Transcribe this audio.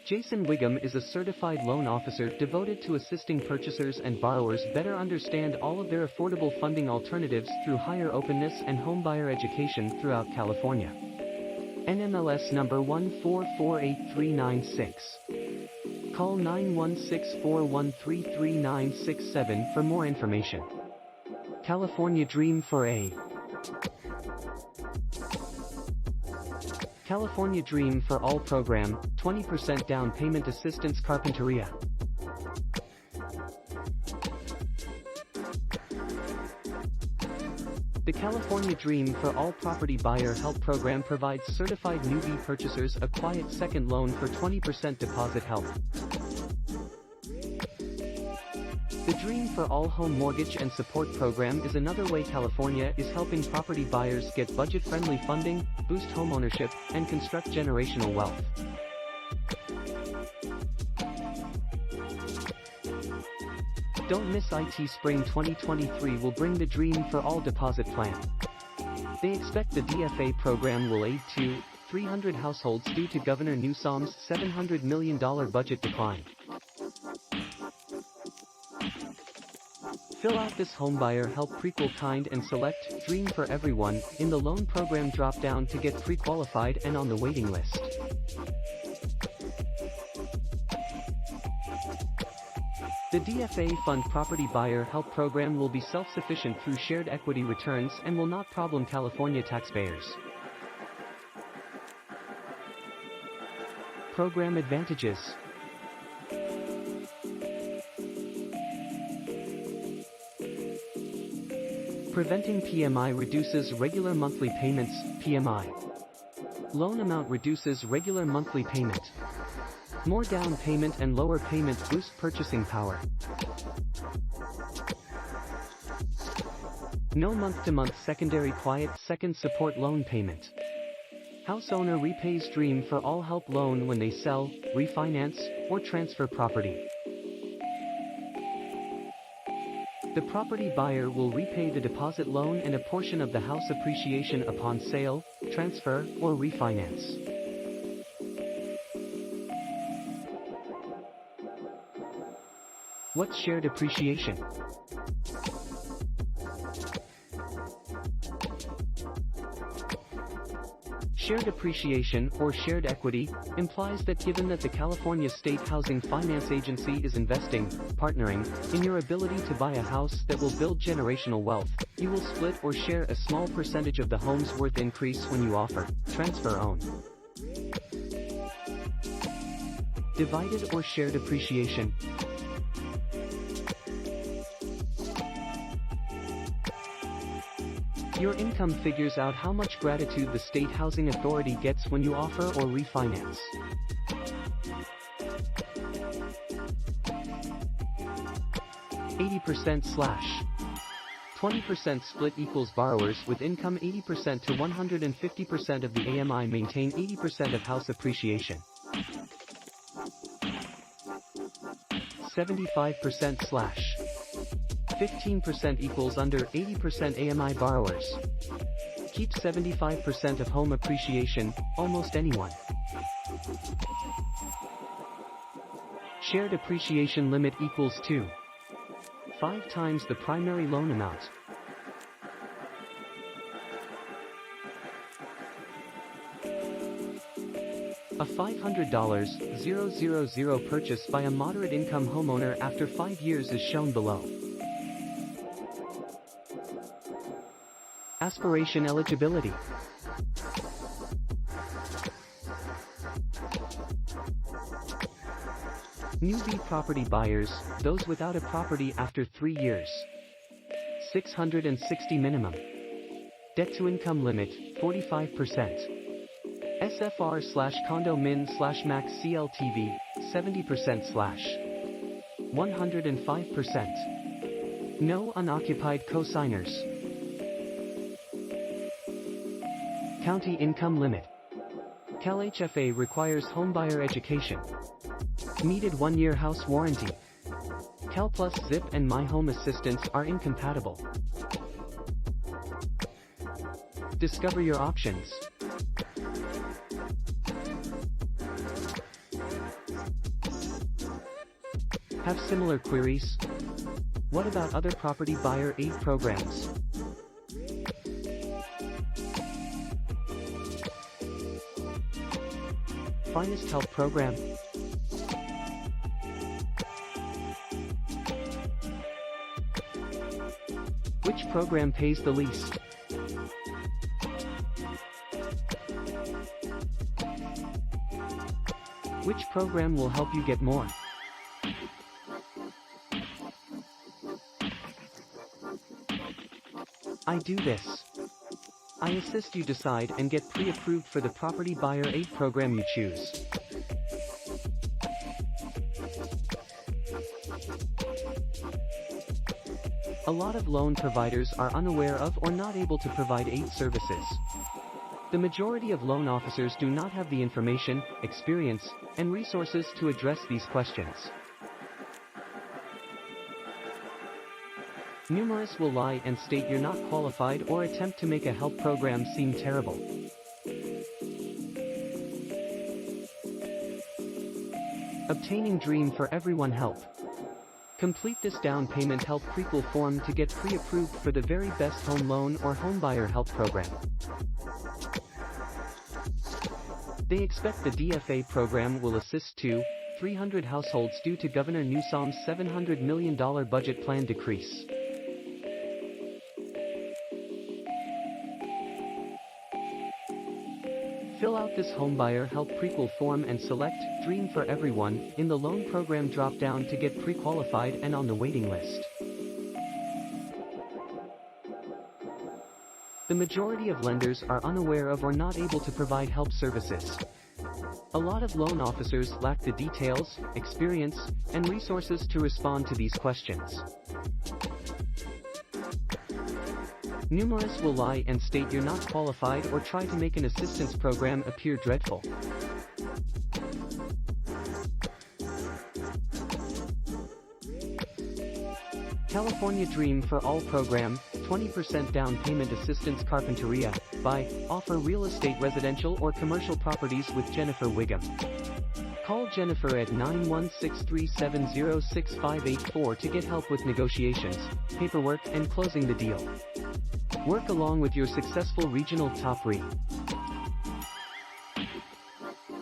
Jason Wiggum is a certified loan officer devoted to assisting purchasers and borrowers better understand all of their affordable funding alternatives through higher openness and homebuyer education throughout California. NMLS number 1448396. Call 916-413-3967 for more information. California Dream for A. California Dream for All program, 20% down payment assistance Carpinteria. The California Dream for All Property Buyer Help program provides certified newbie purchasers a quiet second loan for 20% deposit help. The Dream for All Home Mortgage and Support program is another way California is helping property buyers get budget-friendly funding, boost homeownership, and construct generational wealth. Don't miss IT Spring 2023 will bring the Dream for All deposit plan. They expect the DFA program will aid 300 households due to Governor Newsom's $700 million budget decline. Fill out this homebuyer help prequel kind and select Dream for Everyone in the loan program drop-down to get pre-qualified and on the waiting list. The DFA Fund Property Buyer Help program will be self-sufficient through shared equity returns and will not problem California taxpayers. Program advantages. Preventing PMI reduces regular monthly payments, PMI. Loan amount reduces regular monthly payment. More down payment and lower payment boost purchasing power. No month-to-month secondary quiet second support loan payment. House owner repays Dream for All Help loan when they sell, refinance, or transfer property. The property buyer will repay the deposit loan and a portion of the house appreciation upon sale, transfer, or refinance. What's shared appreciation? Shared appreciation, or shared equity, implies that given that the California State Housing Finance Agency is investing, partnering, in your ability to buy a house that will build generational wealth, you will split or share a small percentage of the home's worth increase when you offer, transfer own. Divided or shared appreciation. Your income figures out how much gratitude the State Housing Authority gets when you offer or refinance. %/20% split equals borrowers with income 80% to 150% of the AMI maintain 80% of house appreciation. 75%/15% equals under 80% AMI borrowers. Keep 75% of home appreciation, almost anyone. Shared appreciation limit equals 5 times the primary loan amount. A $500,000 purchase by a moderate income homeowner after 5 years is shown below. Aspiration eligibility. Newbie property buyers, those without a property after 3 years. 660 minimum. Debt-to-income limit, 45%. SFR/condo min/max CLTV, 70%/105%. No unoccupied co-signers. County income limit. CalHFA requires homebuyer education. Needed 1-year house warranty. CalPlus Zip and My Home Assistance are incompatible. Discover your options. Have similar queries? What about other property buyer aid programs? Finest Help Program. Which program pays the least? Which program will help you get more? I do this. I assist you decide and get pre-approved for the property buyer aid program you choose. A lot of loan providers are unaware of or not able to provide aid services. The majority of loan officers do not have the information, experience, and resources to address these questions. Numerous will lie and state you're not qualified or attempt to make a help program seem terrible. Obtaining Dream for Everyone Help. Complete this down payment help prequel form to get pre-approved for the very best home loan or homebuyer help program. They expect the DFA program will assist 300 households due to Governor Newsom's $700 million budget plan decrease. Fill out this homebuyer help prequel form and select Dream for Everyone in the loan program drop-down to get pre-qualified and on the waiting list. The majority of lenders are unaware of or not able to provide help services. A lot of loan officers lack the details, experience, and resources to respond to these questions. Numerous will lie and state you're not qualified or try to make an assistance program appear dreadful. California Dream for All program, 20% down payment assistance Carpinteria, by, offer real estate residential or commercial properties with Jennifer Wiggum. Call Jennifer at 916-370-6584 to get help with negotiations, paperwork and closing the deal. Work along with your successful regional top RE.